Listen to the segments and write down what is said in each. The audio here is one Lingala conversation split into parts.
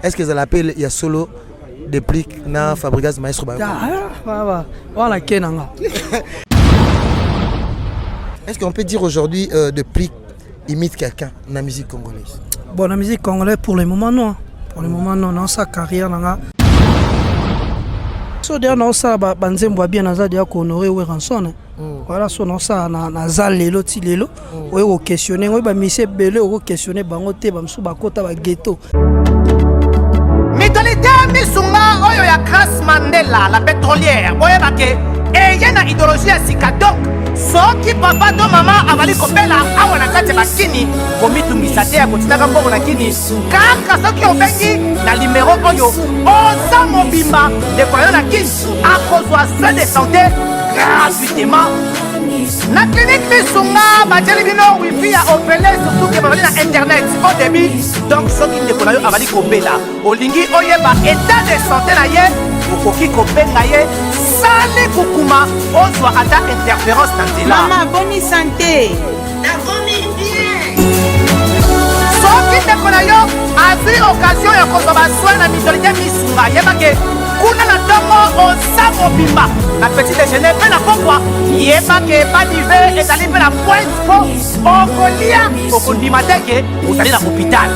est-ce que ça l'appelle il y a solo depuis na Fabregas maestro ba voilà kenanga. Est-ce qu'on peut dire aujourd'hui depuis imite quelqu'un dans la musique congolaise? Bon, la musique congolaise pour le moment non. Pour le moment non, dans sa carrière nanga. So derrière non ça banzembo bien naza dia ko honorer we ranson. Voilà so non ça na za lelo ti lelo. We ko questionner we ba mise belé ko questionner bango te ba msu ba kota ba ghetto. Mentalité misunga oyo ya Grace Mandela la pétrolière. Boye bake et yena idéologie ya sika donc soki papa to mama avali kopela awa na kati bakini komitungisa te ya kotinaka mbongo na kini kaka soki obengi na numéro oyo oza mobimba ndeko na yo na kini akozwa soin de santé gratuitement na clinique misunga batieli bino wifi ya opele surtout ke bazali na internet au début donc soki ndeko na yo avali kopela olingi oyeba état de santé na ye okoki kobenga ye sali kukuma ozwa ata interférence na nzela. Maman, bonne santé. Nakomi bien. Soki ndeko na yo azwi occasion ya kozwa baswin na mitolite misunga yebake kuna na ntongo oza mobimba na petit déjeuner mpe na pokwa yebake badive ezali mpe na pointe po okolia okondima teke ozali na hôpital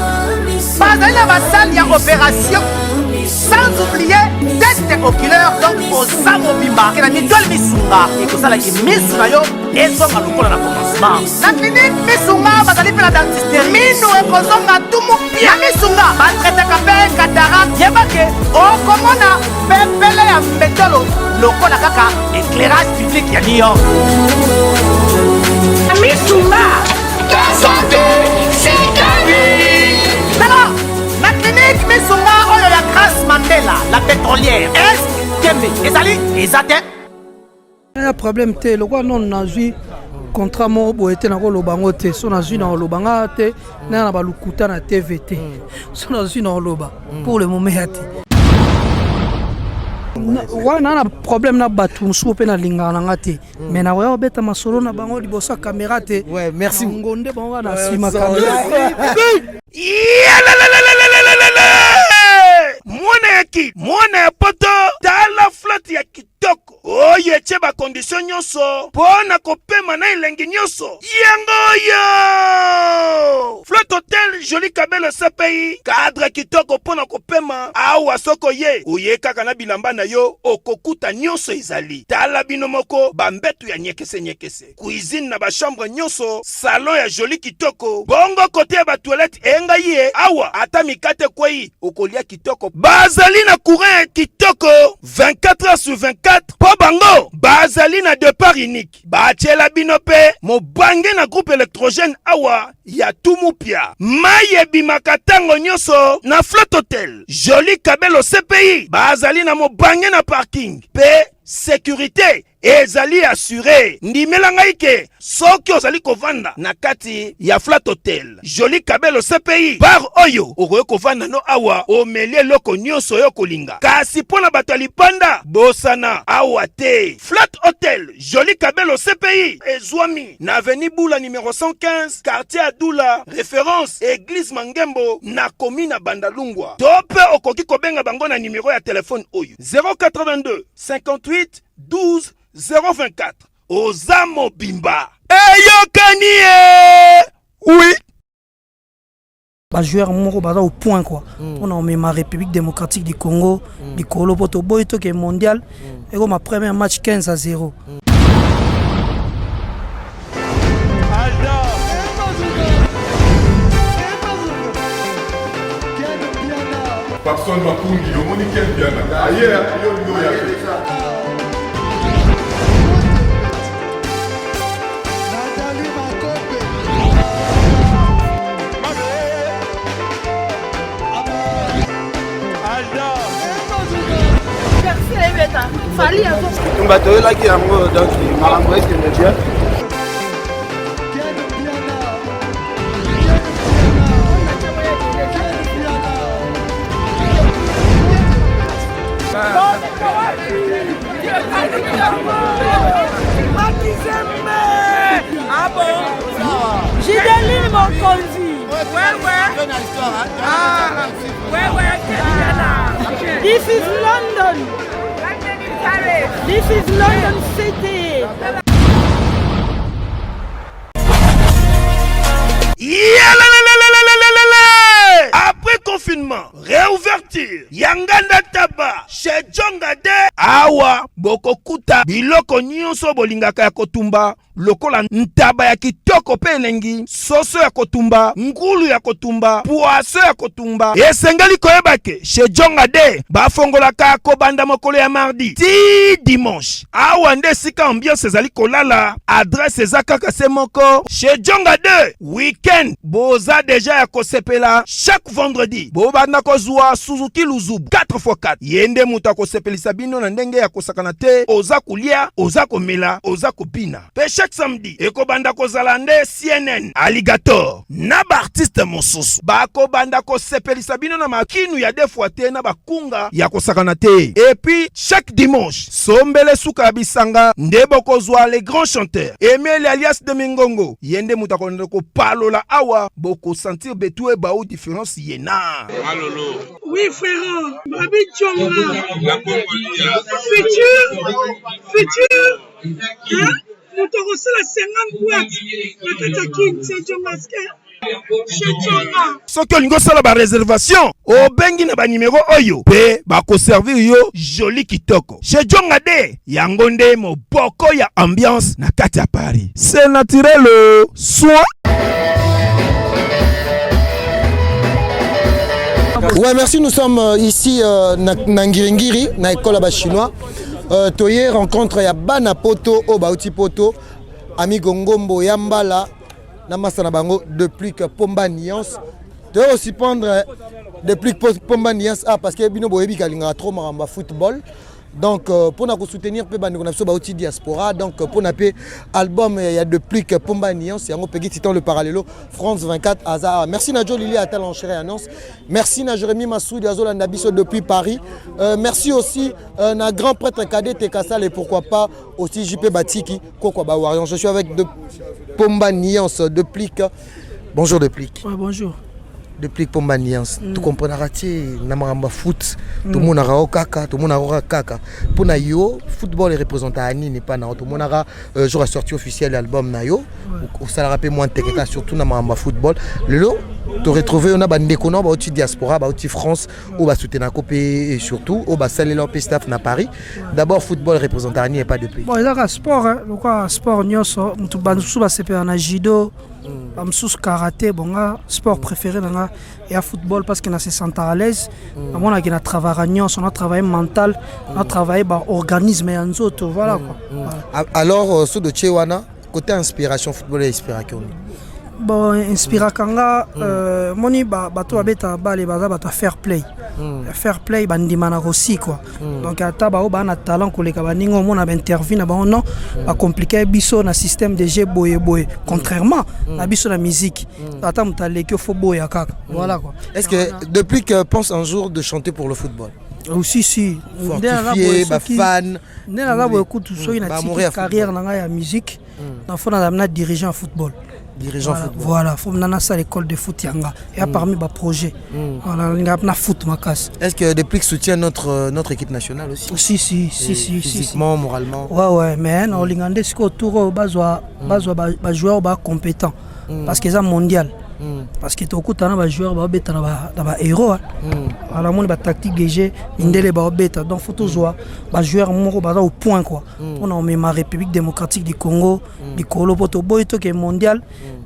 bazali na basale ya opération sans oublier test oculaire donc oza mobimba ke na mitole misunga ekosalaki misu na yo ezonga lokola na commencement na clinique misunga bazali mpe na dentiste minu ekozonga tumu pia misunga batretaka mpe cataracte yebake okomona pepele ya mbetolo lokola kaka éclairage public ya New York misunga ta santé c'est ta vie. Alors la clinique misunga oyo ya Grace Mandela la pétrolière est kembe ezali ezate ya problème te lokwa non nazwi contrat moko boye te nakoloba ngo te so nazwi na koloba nga te na balukuta na TV te so nazwi na koloba pour le moment ya te wana na problème na bato mosusu mpe na lingaka na nga te mais nakoya kobeta masolo na bango liboso ya kamera te ngonde bango na nsima kamera mwana ya ki mwana ya poto tala flotte ya kitoko oyo etie bakondition nyonso mpo na kopema na elenge nyonso yango oyo flotte hotel joli kabelo CPI cadre kitoko mpo na kopema awa soko ye oye kaka na bilamba na yo okokuta nyonso ezali tala bino moko bambetu ya nyekese cuisine na bachambre nyonso salon ya joli kitoko bongo kote ya batoilette engai ye awa ata mikate kwei okolia kitoko bazali na courant kitoko 24 heures sur 24 po bango bazali na départ unique batiela bino pe mobange na groupe électrogène awa ya tumupia mai ebimaka ntango nyonso na flotte hotel joli kabelo CPI bazali na mobange na parking pe sécurité ezali assuré ndimela ngai ke soki ozali kovanda na kati ya flat hotel joli kabelo CPI bar oyo okoki kovanda no awa omelie eloko nyonso oyo kolinga kasi mpo na bato ya lipanda bosana awa te flat hotel joli kabelo CPI ezwami na avenue Bula numéro 115 quartier Adula référence église Mangembo na commune na Bandalungwa to pe okoki kobenga bango na numéro ya telefone oyo 082 58 12 024 Ozamo Bimba Eyokanie oui ba joueur moko baza au point quoi on a ma République démocratique du Congo du Colo poto boy to ke mondial et comme ma premier match 15-0 Papson Mapungi, yo moni ken biana. Aye, yo ya. Fali avant. On va te la qui a moi donc malambo est que bien. Ah bon? J'ai des lignes mon conduit. Ouais. Ah, ouais. This is London. This is London City. Après confinement, réouverture, Yanganda Taba, chez Djongade, Awa, Bokokuta, Biloko Nyonso Bolingaka ya kotumba, lokola ntaba ya kitoko pe elengi, soso ya kotumba, ngulu ya kotumba, poaso ya kotumba. Esengeli koyebake, chez Djongade, bafongolaka kobanda mokolo ya mardi, ti dimanche. Awa nde sika ambiance ezali kolala, adresse ezaka se moko, chez Djongade, weekend, boza deja ya kosepela, chaque vendredi, bobanda kozwa Suzuki Luzub 4x4. Yende muta kosepelisa bino na ndenge ya kosakana te, oza kulia, oza komela, oza kopina. Pe chaque samedi, ekobanda kozala nde CNN, Alligator, na ba artiste mosusu. Bako banda kosepelisa bino na makinu ya defwa te na bakunga ya kosakana te. Et puis, chaque dimanche, sombele suka bisanga, ndebo kozwa les grands chanteurs. Emile alias de Mingongo, yende muta ko palola awa, boko sentir betue bao différence yena. Alolo. Oui, frère. Babi Tchonga. La Congolia. Futur. Hein? Nous te reçons la 50 boîtes. La Katakin, c'est Tchonga. Soki olingo sala ba réservation, obengi na ba numéro oyo pe ba ko servir yo joli kitoko. Chez Djongade, yango nde moboko ya ambiance na kati ya Paris. C'est naturel, soin. Ouais, merci. Nous sommes ici na Ngiringiri, na école à chinois. Toye rencontre ya bana poto o bauti poto, ami Gongombo Yambala, namasana bango depuis que Pomba Nuance. Tu veux aussi prendre depuis que Pomba Nuance parce que bino boyebi kalinga trop maramba football. Donc pour nous soutenir pe bande konapso bauti diaspora, donc pour nape album il y a depuis que Pomba Nuance yango pegi titan le parallelo France 24 Aza. Merci na Jo Lili Atal enchéré annonce. Merci na Jérémy Massoudi Azola Nabiso depuis Paris. Merci aussi na grand prêtre cadet Tekasal et pourquoi pas aussi JP Batiki Kokwa Bawarion. Je suis avec de Pomba Nuance de Plique. Bonjour de Plique. Ouais, bonjour. Depuis Pomba Nuance, tu comprendras que namaramba foot, tout le monde a kaka, tout le monde a kaka. Pour nayo, football est représenté à Nini, pas na tout le monde a jour à sortie officielle l'album nayo. Ça la rappelle moins technique surtout namaramba football. Le lot, tu retrouvé on a bandé kono ba outil diaspora, ba outil France, ou ba soutenir copé et surtout au ba saler leur staff na Paris. D'abord football représenté à Nini et pas depuis. Bon, il y a sport, hein, le quoi sport nyoso, tu bansu ba sepe na judo. Sous karaté, bon, sport préféré dans le football parce qu'on se sent à l'aise. On a travaillé, on a travaillé mental, on a travaillé organisme et en autres, voilà quoi. Alors, sous de Tchewana, côté inspiration football et inspiration. Bon, inspiration moni bato abeta bale baza bato fair play. Fair play bandimana aussi quoi. Donc ata ba na talent koleka baningo mona ba interview na ba non ba compliqué biso na système de jeu boye boye contrairement na biso la musique. Ata mutaleki fo boye kaka. Voilà quoi. Est-ce que depuis que pense un jour de chanter pour le football? Aussi si fortifié ba fan nena la boye écoute so ina carrière na ya musique. Donc faut na dirigeant football. Dirigeant football. Voilà, faut mener ça à l'école de foot yanga. Il y a parmi les projets. Voilà, il y a foot ma casse. Est-ce que depuis que soutient notre équipe nationale aussi? Si. Physiquement, moralement. Ouais, mais non, l'Ingandais c'est autour bazwa joueur compétent parce que c'est mondial. Parce que tout le monde joueur ba héros. Alors mon tactique de jeu indele ba beta donc faut toujours joueur moko ba au point quoi. On a ma République démocratique du Congo, du Colo poto boy to que mondial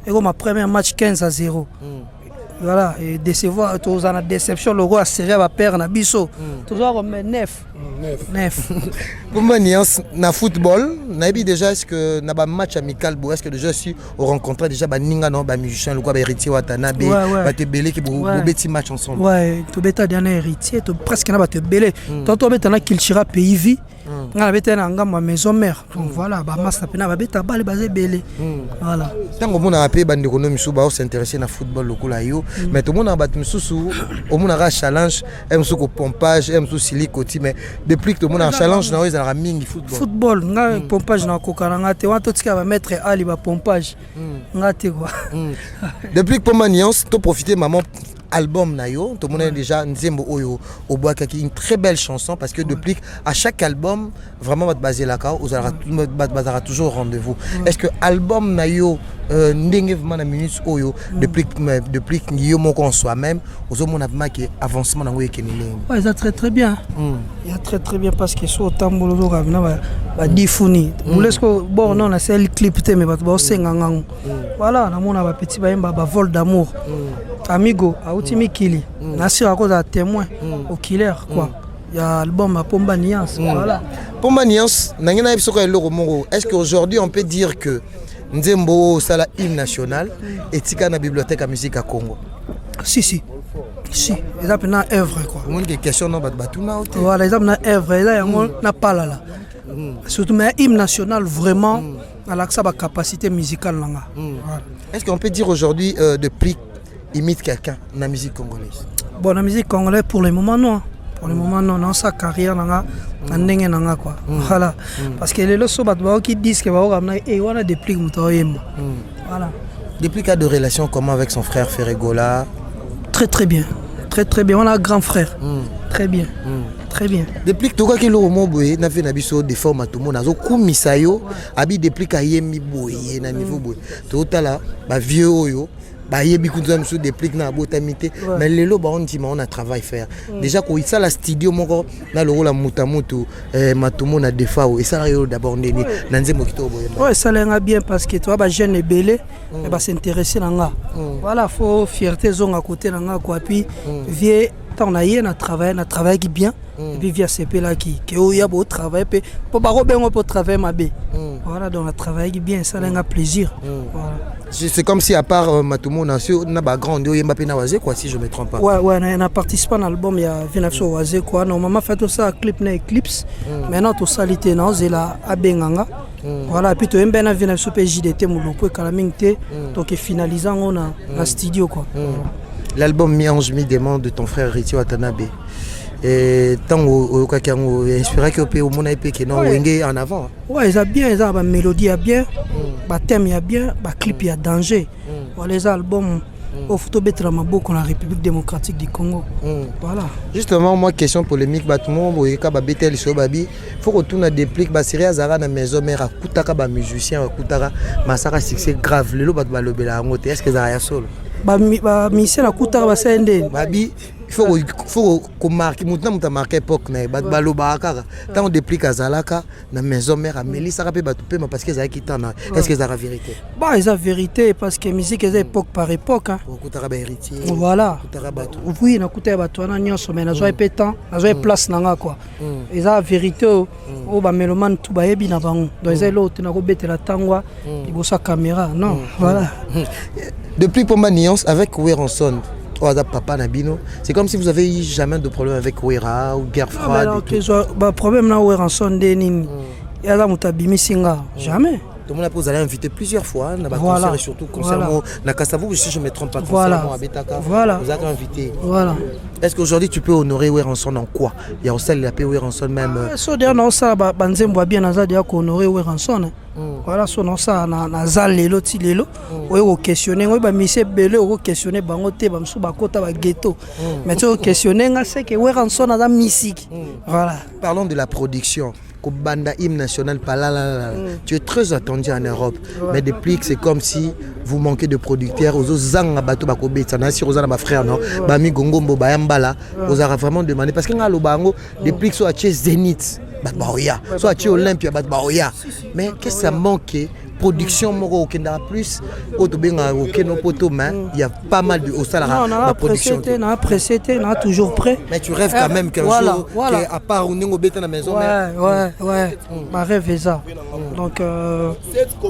et comme ma premier match 15-0. Voilà, et décevoir tous en déception le roi Série va perdre na biso. Toujours comme 9. Pour moi Nuance na football, na bi déjà est-ce que na ba match amical bo est-ce que déjà si on rencontre déjà ba ninga non ba musicien le quoi ba héritier Watanabe ba te belé qui bo beti match ensemble. Ouais, to beta dernier héritier to presque na ba te belé. Toto beta na Kilchira pays vie. Na beta na ngamba maison mère. Donc voilà, ba massa pena ba beta ba le basé belé. Voilà. Tant qu'on a appelé bande économie sou ba s'intéresser na football le kula yo, mais tout le monde a battu sous au monde a challenge, aime sous pompage, aime sous silicoti mais depuis que tout le monde a challenge na ils a mingi football. Football nga pompage na kokana te wato tika ba mettre ali ba pompage. Nga te quoi. Depuis que Pomba Nuance to profiter maman album nayo tout le monde déjà Nzembo Oyo au bois qui une très belle chanson parce que depuis à chaque album vraiment va baser la cas vous aura toujours rendez-vous. Est-ce que album nayo ndenge vraiment na minute Oyo depuis yo moko en soi-même aux hommes on a marqué avancement dans ouais ça très bien il y a très bien parce que sur tambolo ravina ba difuni vous que bon non c'est le clip mais ba sengangang voilà na mona ba petit ba vol d'amour amigo auti mikili nasira à cause de témoin au killer quoi il y a album Pomba Niance voilà Pomba Niance nangena biso ka eloko moko est-ce qu'aujourd'hui on peut dire que Nzembo sala hymne national et tika na bibliothèque à musique à Congo si ils appellent na œuvre quoi on des questions non batuna voilà ils appellent na œuvre là na pala là surtout mais hymne national vraiment à l'accès à capacité musicale là voilà. Est-ce qu'on peut dire aujourd'hui depuis imite quelqu'un dans la musique congolaise? Bon, la musique congolaise pour le moment non. Pour le moment non, dans sa carrière nanga ndenge nanga quoi. Voilà. Parce que les leçons qui disent que va ramener et on a des plis mutoyemba. Voilà. Depuis cas de relation comment avec son frère Ferregola? Très bien. Très bien, on a un grand frère. Très bien. Très bien. Depuis que toi qui l'as boye na fait na biso des formes tout monde azo kumisa yo abi depuis ka yemi boye na niveau boye. Tout là ba vieux oyo ba yebi kunza mso depuis na botamité mais lelo ba on dit on a travail faire. Déjà ko ça la studio moko na le la mutamutu matumo na defa et ça yo d'abord ndeni na nzemo kito boye. Ouais, ça l'est bien parce que toi ba jeune et belé et ba s'intéresser nanga. Voilà, faut fierté zone à côté nanga quoi puis vieux on a travaillé bien et puis via CP là qui y a beau travail pour pas travailler ma bé voilà donc on a travaillé bien ça a plaisir voilà. C'est comme si à part Matumo na ba grande yo yemba pe na wazé quoi si je me trompe pas. Ouais on a participé à l'album il y a Vinafso wazé quoi normalement fait tout ça clip na Eclipse maintenant tout ça lité na zela abenganga voilà puis to embe na Vinafso pe JDT mulupo kalamingte donc finalisant on a la studio quoi. L'album Mi-Ange Mi-Démon de ton frère Ritio Watanabe. Et tant au Kakango, inspiré que au monde épée qui non wenge en avant. Ouais, ils a bien, ils a ba mélodie a bien, ba thème y a bien, ba clip y a danger. Voilà les albums au photo betrama beaucoup la République démocratique du Congo. Voilà. Justement moi question polémique ba tout monde boyeka ba betel so babi, faut que tout na déplique ba série azara na maison mère akutaka ba musicien akutaka masaka succès grave lelo ba lobela ngote est-ce que ça ya solo? Ba mission la kutaka ba sende babi il faut qu'on marque muta marqué époque na ba lobaka tant on déplique azalaka na maison mère ameli ça rapé ba tout pema parce que ça qui tana est-ce que ça la vérité? Bah c'est la vérité parce que musique est époque par époque hein. Kutaka ba héritier voilà kutaka ba tout oui na kutaka ba tout na nyonso mais na zo pétant na zo place nanga quoi et ça vérité o ba mélomane tout ba yebi na bango donc ça l'autre na ko betela tangwa libosa caméra non voilà. Depuis Pomba Niance avec Weranson, papa Nabino, c'est comme si vous avez eu jamais de problème avec Wera ou guerre froide. Problème là Weranson Denin, il y a là mutabimi singa jamais. Tout le monde vous allez inviter plusieurs fois, na concert et surtout concernant Nakasavu si je me trompe pas concernant à Betaka. Voilà. Vous avez invité. Voilà. Est-ce qu'aujourd'hui tu peux honorer Weranson en quoi? Il y a aussi la paix Weranson même. So derrière non ça banzembo bien naza dia ko honorer Weranson. Voilà so non ça na zalelo ti lelo o questionner o ba mise belé o questionner bango te ba msu ba kota ba ghetto. Mais tu questionner nga c'est que Weranson na musique. Voilà. Parlons de la production. Banda hymne national tu es très attendu en Europe mais depuis que c'est comme si vous manquez de producteurs aux zanga bato bakobeta na si rozana ba frère non ba mi gongombo ba yambala vous avez vraiment demandé parce que ngalo bango depuis que soit chez Zénith bat baoya soit chez Olympia bat baoya mais qu'est-ce que ça manque production moko okenda plus otobenga okeno poto mais il y a pas mal de au salaire la production on a précédé on a toujours prêt mais tu rêves quand même qu'un jour à part on est beta na maison ouais ma rêve est ça donc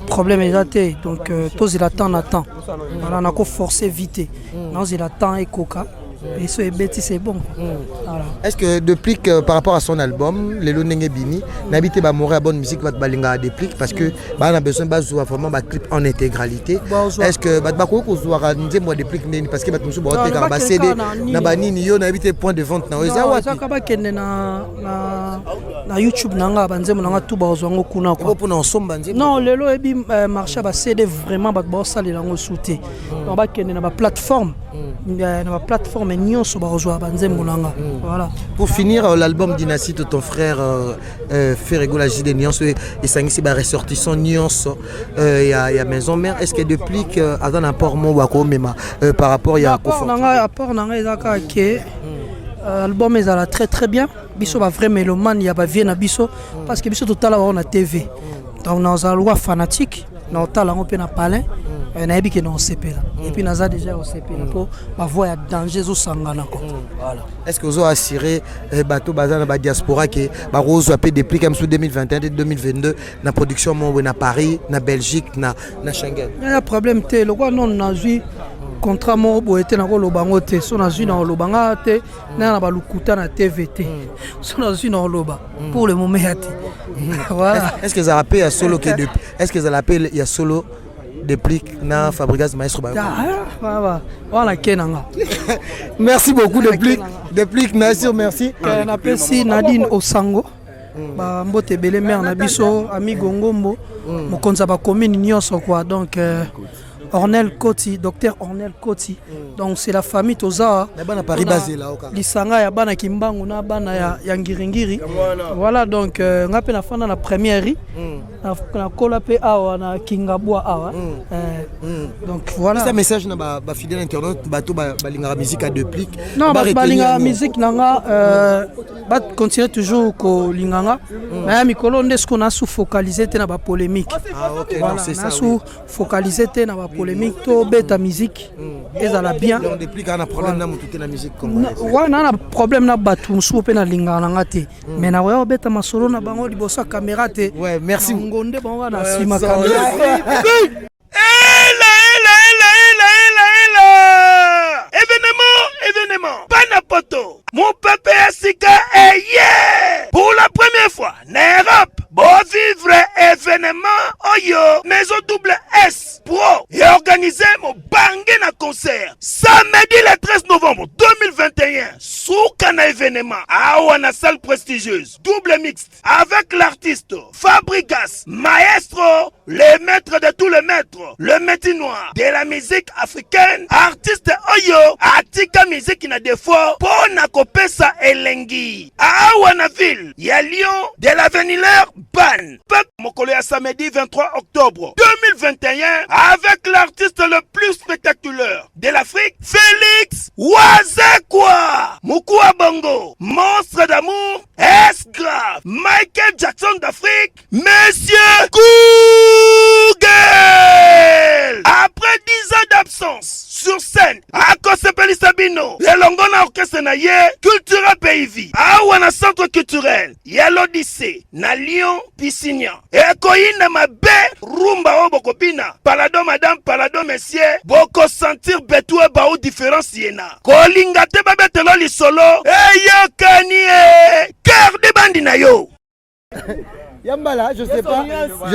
problème est daté donc tous il attend voilà on a qu'à forcer vite non il attend et coca Et ce bêtis c'est bon. Voilà. Est-ce que depuis que par rapport à son album Lelo Nenge Bini n'habité ba mourir bonne musique va balinga déplique parce que on a besoin de jouer vraiment ba clip en intégralité. Est-ce que ba ko jouera ndembo déplique nini parce que ba musu ba te ba CD na ba nini yo n'habité point de vente na eza wapi ça ka kende na YouTube nanga banzemo nanga tout ba zongo kuna ko pour na somba nzembo non lelo ebi marché ba CD vraiment ba salela ngo souté on ba kende na ba plateforme na ba plateforme nyonso ba rejoindre banzemo nanga voilà. Pour finir l'album Dynastie de ton frère fait régulage des nuances et sangisi ba ressortissant nuance il y a maison mère est-ce que depuis que avant apport mon wako mema par rapport il y a apport nanga ezaka ke album ezala très bien biso ba vrai mélomane ya ba vie na biso parce que biso total on a TV donc dans un loi fanatique na tala on peut na palais na yebi ke na sepela et puis naza déjà au sepela pour ma voix ya danger zo sangana ko voilà. Est-ce que vous avez assuré bateau bazana ba diaspora que ba rose appel depuis comme sous 2021 et 2022 na production mon na Paris na Belgique na Schengen il y a problème té le quoi non na ju contrat mo bo était na ko lobango té so na ju na lobanga té na ba lukuta na TVT so na ju na loba pour le moment ya té voilà. Est-ce que ça rappelle à solo que est-ce que ça l'appelle il y a solo déplique na Fabrigas Maestro ba voilà kenanga. Merci beaucoup déplique merci na pesi Nadine Osango ba mbote belé mère na biso ami Gongombo mokonza ba commune nyonso quoi donc Ornel Koti, docteur Ornel Koti. Donc c'est la famille Toza. Paris basé là. Lisanga ya bana Kimbangu na bana ya Ngiringiri. Voilà donc ngape na fana na première na kola pe awa na Kingabwa awa. Donc voilà. C'est un message na ba fidèle internaute bato balinga musique à deux pliques. Non balinga musique nanga ba continuer toujours ko linganga. Mais mikolo ndesko na sous focaliser te na ba polémique. Ah OK voilà, c'est ça. Sous focaliser te na ba polémique to beta musique ezala bien on déplique un problème na mutu na musique congolaise ouais na problème na batu musu pe na lingana ngate mais na wa beta masolo na bango libosa caméra te ouais merci ngonde bango na sima caméra événement Banapoto mon peuple Asika est pour la première fois en Europe bon vivre événement Oyo maison double S Pro et organiser mon bangé na concert samedi le 13 novembre 2021 sous Kana événement à la salle prestigieuse double mixte avec l'artiste Fabrigas Maestro le maître de tous les maîtres le métier noir de la musique africaine artiste Oyo atika musique na défaut pour na kopesa elengi à Wanaville ya Lyon de l'avenir Ban mokolo ya samedi 23 octobre 2021 avec l'artiste le plus spectaculaire de l'Afrique Félix Wazekwa Mukua Bongo monstre d'amour S grave Michael Jackson d'Afrique Monsieur Google après 10 ans d'absence sur scène à Kosepeli Sabino et Longona orchestre na ye culture pays vie awana centre culturel ya l'Odyssée na Lyon Piscina et koyina mabe rumba obokopina palado madame palado messieurs boko sentir betue ba ou différence yena kolinga te babetelo lisolo eyokani cœur de bandi na yo Yambala je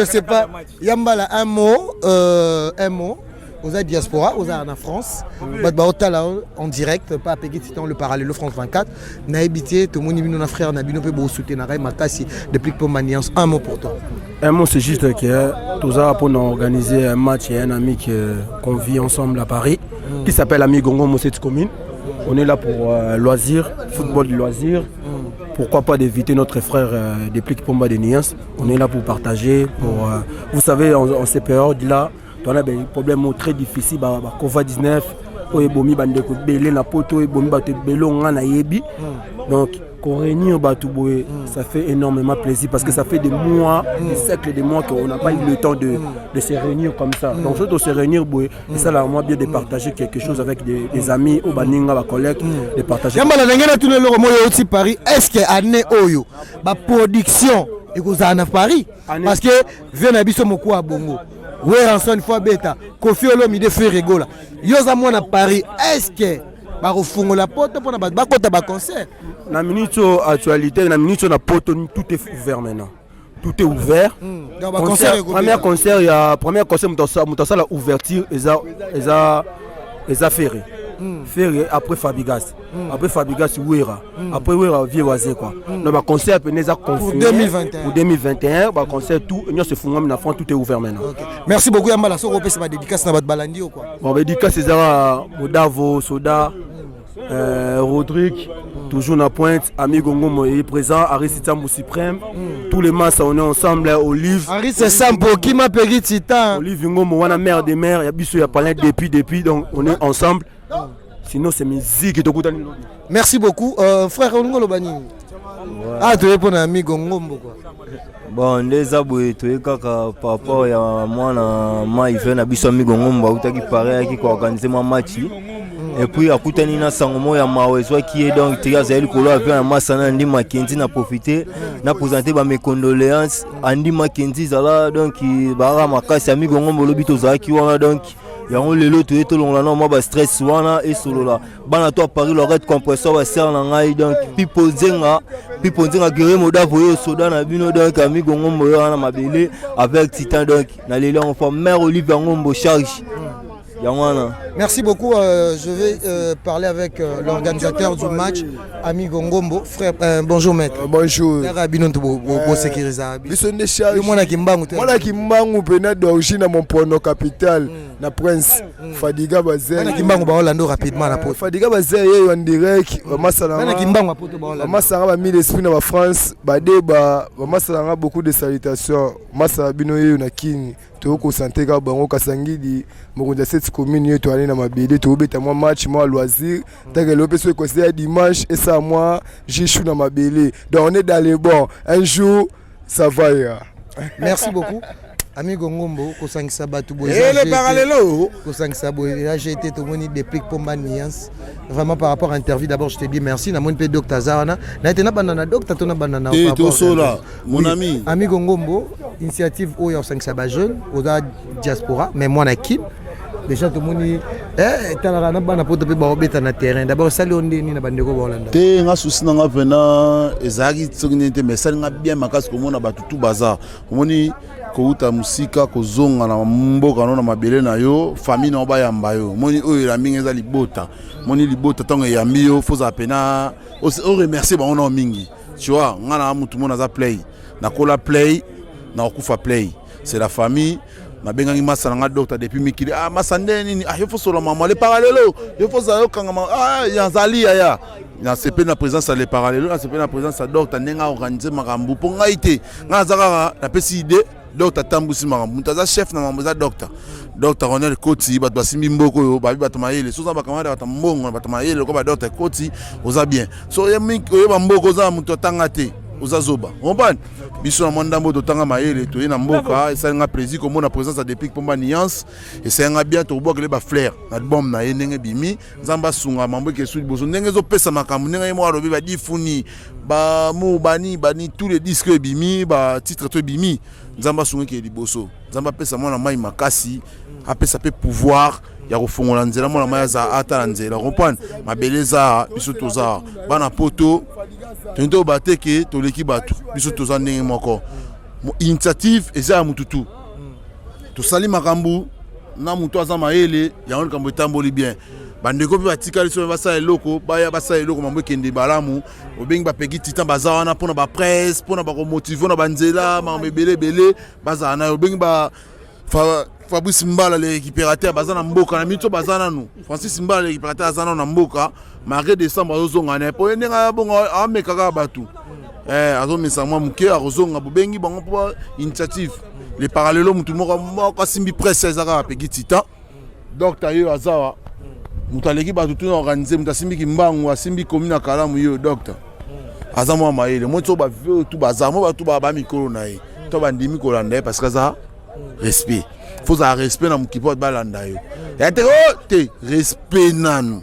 sais pas Yambala un mot aux diaspora, aux en France, en direct, pas à Péguit, le parallèle France 24. N'a habité, tout le monde est frère, n'a pas beau soutenir, depuis pour Maniance. Un mot pour toi. Un mot, c'est juste que tout ça pour nous organiser un match et un ami qu'on vit ensemble à Paris, qui s'appelle Ami Gongo Mosset Commune. On est là pour loisirs, football de loisirs. Pourquoi pas d'éviter notre frère depuis Pomba de Niance. On est là pour partager. Vous savez, en ces périodes-là, on a des problèmes très difficiles, Covid-19, donc réunir ça fait énormément plaisir parce que ça fait des mois, des siècles de mois qu'on n'a pas eu le temps de se réunir comme ça. Donc surtout se réunir, et ça là moi bien de partager quelque chose avec des amis, ou baninga, collègues, de partager. Paris, est-ce que année oyo, ma production et que ça en Paris, parce que vient abisso moko à Bongo. Oui, une fois bêta, Kofi Olomide fait rigola. Yosa moi à Paris, est-ce que bakofungola poto mpona bato bakota baconcert. Na minute actualité, na minute na poto, tout est ouvert maintenant. Tout est ouvert. Premier concert, Moutossa la ouverture, ils ferré. Ferré après Fabigas. Après Fabigas, Ouera. Après Ouera, Vieux quoi. Donc, le concert pour 2021. Pour 2021, le concert, tout, tout est ouvert maintenant. Okay. Merci beaucoup, Yambala. So, c'est ma dédicace à votre balandi ou quoi? Bon, dédicace, c'est Modavo, Soda. Rodrigue, toujours na pointe, Ami Gongo est présent, Aris Titambo Suprême, tous les masses on est ensemble, Olive. Aris Sampo, qui m'a payé Titan. Olive Ngomo, on a mère des mères, il y a Bissou, il y a Palin depuis, donc on est ensemble. Sinon c'est musique et tout. Merci beaucoup, frère Olungo Lobani. Ah, tu réponds à Ami Gongo quoi. Bon, les aboués, tu es kaka par rapport à moi, il fait un abus Ami Gongo, où tu as parlé qui organise mon match. Et puis à Koutani na sangomo ya mawezo qui est donc Tiazeli Kolo avec un massana Andy Mackenzie n'a profité n'a présenté mes condoléances Andy Mackenzie zala donc bara makasi ami gongo molobito za ki wana donc ya on lelo to eto long la non moi ba stress wana et solo là bana to Paris le red compresseur ba ser na ngai donc pipo nzenga guerre moda voyo soda na bino donc ami gongo moyo wana mabele avec Titan donc na lelo on forme mère Olivier Ngombo charge. Merci beaucoup. Je vais parler avec l'organisateur du match, Ami Gongombo. Frère, bonjour maître. Bonjour. Moi Kimbangu pena d'origine à mon pono capital na Prince Fadiga Bazel. Kimbangu ba Orlando rapidement la pote. Fadiga Bazel yé en direct masala. Kimbangu poto ba Orlando. Masala ba mille esprit na France ba débat masala beaucoup de salutations. Masala bino yé na kini. Toko santé ka bango kasangidi mokonza cette commune yetu ali na mabele to beta moi match moi loisir tant que l'opé soit conseillé dimanche et ça moi j'ai chou na mabele donc on est dans les bons un jour ça va ya. Merci beaucoup. Ami Gongombo, Kosangisa Batou Boy. Et le parallèle, Kosangisa Boy. Là, j'ai été tout le monde déplique pour ma nuance. Vraiment par rapport à l'interview, d'abord, je te dis merci. Na mon pe docteur Zarana. Na été na banana docteur, tona banana. Et tout ça mon ami. Ami Gongombo, initiative Oya Kosangisa Ba jeune, Oda diaspora, mais moi na Kim. Déjà tout le monde talana bana poto pe ba obeta na terrain. D'abord ça le ndeni na bandeko ba Hollande. Te nga souci na nga vena ezaki tsonginete mais ça nga bien makasi ko mona batu tout bazar. Omoni kouta musika kozonga na mboka na mabele na yo famille na bayamba yo moni oyo la mingi eza libota moni libota tango yambi yo foza pena o remercier ba ona mingi tu vois ngana mutu mona za play na kola play na okufa play c'est la famille na bengangi masana nga docteur depuis mikili masande nini yo fo solo mama le parallelo yo fo za yo kanga ya zali ya na CP na présence les parallelo na CP na présence docteur nenga organiser makambu po ngaite nga zaka na pesi idée docteur tambusi makambu mutaza chef na mambo za docteur Ronel Koti bato basimbi mboko yo babi bato mayele soza bakamada bato mbongo bato mayele ko ba docteur Koti oza bien so yemi ko ba mboko za muto tanga te oza zoba comprendre biso na mwandambo to tanga mayele to na mboka esa nga plaisir ko mona présence depuis pomba nuance et c'est nga bien to bokele ba flair na album na yenenge bimi nzamba sunga mambo ke sudi boso ndenge zo pesa makambu ndenge mo alobi ba difuni ba mo bani tous les disques bimi ba titre to bimi nzamba sunga ke liboso nzamba pesa mona mai makasi apesa pe pouvoir ya kofongola nzela mona mai za ata nzela comprendre mabeleza biso toza bana poto tento bateke to leki batu biso toza ndenge moko initiative eza mututu to sali makambu na mutu aza mayele ya on kambo tamboli bien bandeko pe batikali so basa eloko baya basa eloko mambo kende balamu obengi bapeki titan baza wana pona ba presse pona ba motiver na banzela mambo belebele baza na obengi ba Fabrice Mbala le récupérateur bazana mboka na mito bazana nous Francis Mbala le récupérateur azana na mboka marqué décembre azonga na po nenga bonga amekaka batu azomisa mwa muke azonga bobengi bango po initiative les parallèles mutu moko simbi presse ezaka peki titan docteur yo azawa mutaleki batu tout organiser mutasimbi kimbangu asimbi commune kalamu yo docteur azamwa maele moto ba vieux tout bazamo batu ba mikolo na ye to bandimi kolanda parce que ça respect faut un respect dans mon kipo de balanda yo ya te respect nanu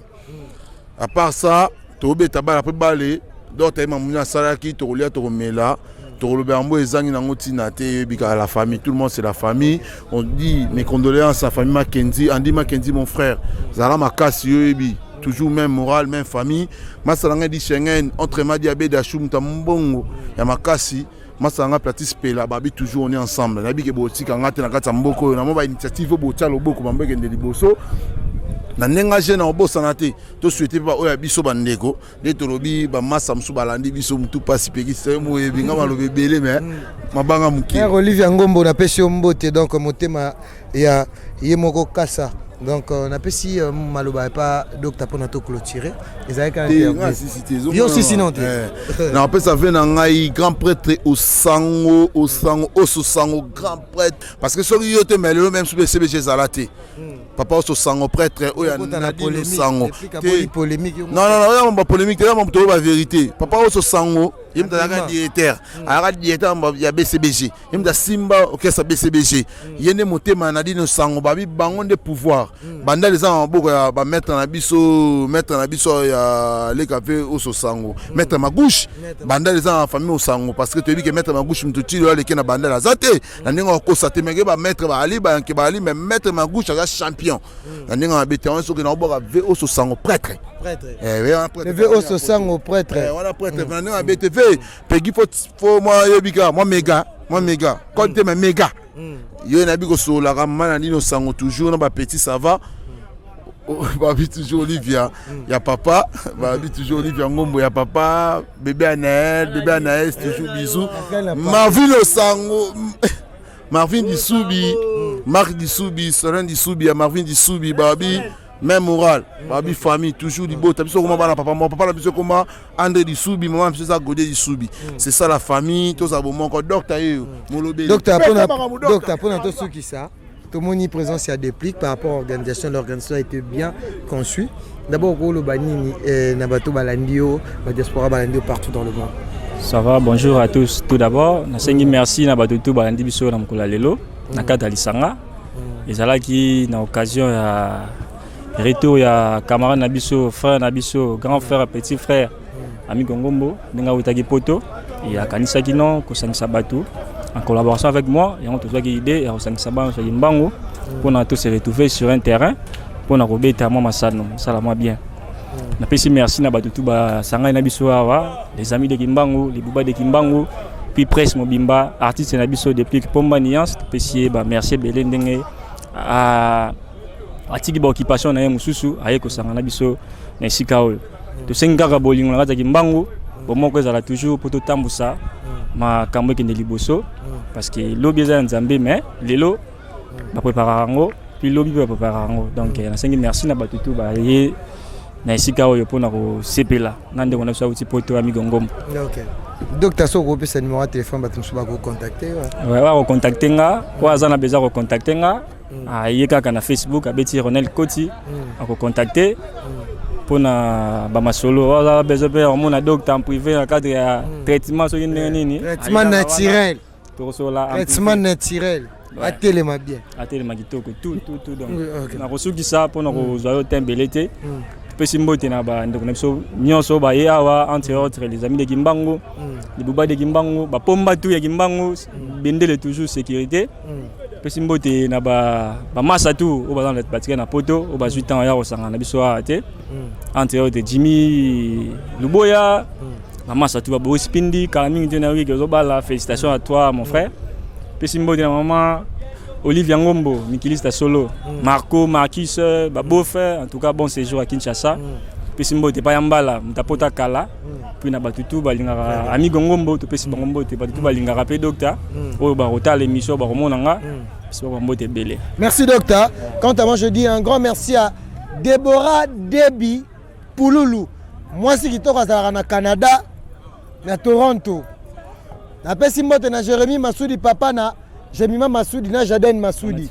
à part ça to beta bala pe balé d'autres mamunya salaki to lia to mela to le bambo ezangi na ngoti na te bika la famille tout le monde c'est la famille on dit mes condoléances à la famille Mackenzie Andy Mackenzie mon frère zala makasi yo ebi toujours même moral, même famille. Masalanga di Schengen, entre Madiabé Dachum Tambongo, Yamakasi, Masalanga Platis Pela, Babi toujours on est ensemble. Nabi Keboti Kangate Nakata Mboko, Namova initiative Bochalo Boko, Bambek de Liboso. Na nenga jeune obo sanate to souhaiter ba oya biso bandeko de tolobi ba massa msu balandi biso mutu pasi peki c'est mo ebinga malobe belé mais mabanga muki Olivier Ngombo na pesi mbote donc motema ya yemoko kasa donc na pesi maloba pas docteur pour nato clôturer les avec un yo si sinon na pesi ça fait na ngai grand prêtre au sango grand prêtre parce que soki yo te melo même sous CBG zalate papa au sango prêtre o ya na sango polémique non pas polémique là mon la vérité papa au sango il me donne directeur arrête directeur ya BCBG il me donne Simba orchestre BCBG yene motema na dino sango babi bango de pouvoir banda les gens boko ya ba mettre na biso ya les café au sango mettre ma gauche banda les gens en famille au sango parce que tu dis que mettre ma gauche mtuti là les kena banda la zate na ninga ko sa te mege ba mettre ba ali ba ke ba ali mais mettre ma gauche à champion na ninga béton so que na boka ve au sango prêtre le au sango prêtre voilà prêtre na ninga BTV pegi faut moi yebika moi méga quand tu me méga yo na biko so la ramana nino sango toujours na ba petit ça va babi toujours Olivia ya papa babi toujours Olivia Ngombo ya papa bébé Anaël toujours bisous Marvin au sango Marvin Dissoubi Marc Dissoubi Soren Dissoubi ya Marvin Dissoubi babi même moral babi famille toujours du beau tabiso comment bana papa mon papa la biso comment André Dissoubi maman biso ça Godé Dissoubi c'est ça la famille tous abomon ko docteur molobé docteur pour na to suki ça tout le monde présence à déplique par rapport à l'organisation. L'organisation a été bien conçue. D'abord, le Banini et Nabato Balandio, la diaspora Balandio partout dans le monde. Ça va, bonjour à tous. Tout d'abord, merci Nabato Balandio Biso Namkola Lelo, Nakata Lisanga. Et ça là qui n'a occasion à retour ya camarade Nabiso, frère Nabiso, grand frère, petit frère, ami Gongombo, Nenga Utagi Poto, et à Kanisa Kino, Kosang Sabatu. En collaboration avec moi, et on a toujours une idée, et on s'est dit pour nous tous se retrouver sur un terrain, pour nous remettre à moi Massano, ça va bien. On a fait merci à Batouba, Sanga et Nabisoawa, les amis de Kimbangu, les Bouba de Kimbangu, puis Presse Mobimba, artiste Nabiso depuis Pomba Niance, merci Belendenge, à Tigiba Occupation, à Moussou, à Eko Sanga Nabiso, à Sikaol. Tout ce que Boling, on a Kimbangu, pour moi, ça toujours pour tout Tamboussa. Ma kambo qui est liboso parce que l'eau bien Nzambé mais les lots va préparer rango puis l'eau va préparer rango donc na sengi merci na batutu ba ye na isika oyo pona ko sepela nande on a ça outil poto ami gongom. OK docteur so ko pesa numéro de téléphone ba tumsu ba ko contacter ouais ko contacter nga ko azana besoin ko contacter nga ye kaka na Facebook abeti Ronel Koti ko contacter pona ba masolo wala besoin pe on a docteur en privé en cadre ya traitement so nini traitement naturel traitement naturel atelema bien atelema kitoko tout donc na kosuki ça pona ko zoyo tembelete pe simbote na ba ndeko na biso nyonso ba ye awa entre autres les amis de Kimbangu les Bouba de Kimbangu ba pomba tout ya Kimbangu bendele toujours sécurité pe simbote na ba massa tout au bazan batike na poto au ba 8 ans ya osanga na biso ate entre autres Jimmy Luboya ba massa tout ba bo spindi kalami tena wi ke zo bala félicitations à toi mon frère pe simbote na maman Olivier Ngombo, Mikilista Solo, Marco, Marquis, Babofé, en tout cas bon séjour à Kinshasa. Puis Simbo te payambala, mtapota kala, puis na batutu balingara ami Ngombo, to pesi Ngombo te batutu balingara pe docteur. O ba rota l'émission ba remonanga, so Ngombo te belé. Merci docteur. Quant à moi je dis un grand merci à Deborah Debi Pouloulou. Moi si kitoko azala na Canada, na Toronto. Na pesi mbote na Jérémy Massoudi papa na Jemima Massoudi, Jaden Massoudi.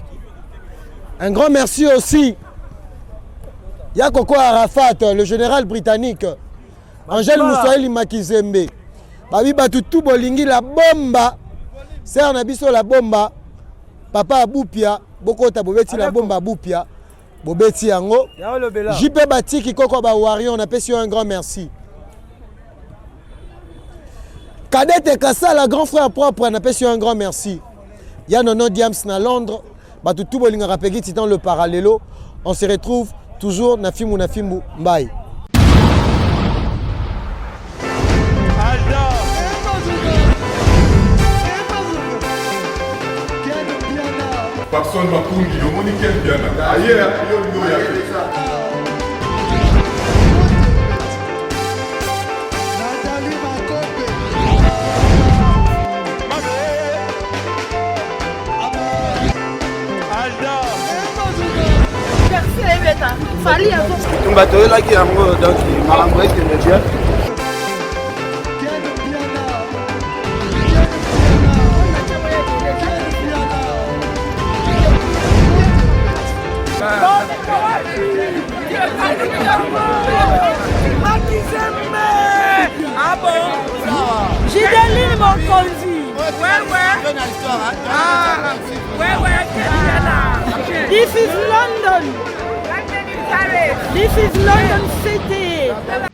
Un grand merci aussi. Yakoko Arafat, le général britannique. Angèle Moussaïli Makizembe. Babi Batutu Bolingi la bomba. Serre Nabiso la bomba. Papa Aboupia. Bokota Bobeti la bomba Aboupia. Bobeti Yango. JP Batiki Koko Bawari, on appelle sur un grand merci. Kadete Kassa, la grand frère propre, on appelle sur un grand merci. Il y a Nono Diams à Londres, Batutu Bolinga Rapegit dans le parallélo. On se retrouve toujours na fimbu mbai. Patson Mapungi, omoni ken biana. Aye, yo ya fait. bato oyelaki yango donc makambo ekende bien. Ah bon? Gideline Mokonzi. This is London. This is London City.